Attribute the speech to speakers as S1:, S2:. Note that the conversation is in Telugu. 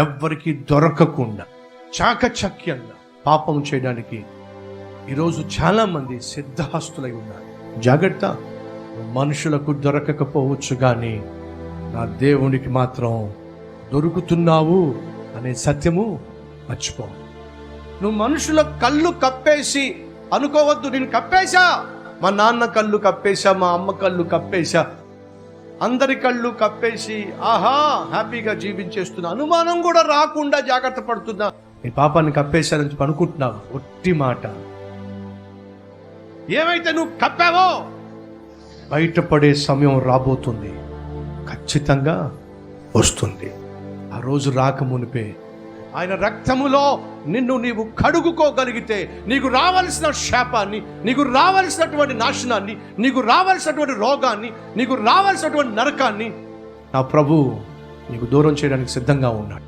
S1: ఎవ్వరికి దొరకకుండా చాకచక్యంగా పాపం చేయడానికి ఈరోజు చాలా మంది సిద్ధహస్తులై ఉన్నారు. జాగ్రత్త, మనుషులకు దొరకకపోవచ్చు కానీ నా దేవునికి మాత్రం దొరుకుతున్నావు అనే సత్యము మర్చిపో. నువ్వు మనుషుల కళ్ళు కప్పేసి అనుకోవద్దు, నేను కప్పేశా, మా నాన్న కళ్ళు కప్పేశా, మా అమ్మ కళ్ళు కప్పేశా, అందరి కళ్ళు కప్పేసి ఆహా హ్యాపీగా జీవించేస్తున్నా, అనుమానం కూడా రాకుండా జాగ్రత్త పడుతున్నా. నీ పాపాన్ని కప్పేశారని అనుకుంటున్నావు. ఒట్టి మాట. ఏమైతే నువ్వు కప్పావో బయటపడే సమయం రాబోతుంది, ఖచ్చితంగా వస్తుంది. ఆ రోజు రాకమునిపే ఆయన రక్తములో నిన్ను నీవు కడుగుకోగలిగితే నీకు రావాల్సిన శాపాన్ని, నీకు రావాల్సినటువంటి నాశనాన్ని, నీకు రావాల్సినటువంటి రోగాన్ని, నీకు రావాల్సినటువంటి నరకాన్ని నా ప్రభు నీకు దూరం చేయడానికి సిద్ధంగా ఉన్నాడు.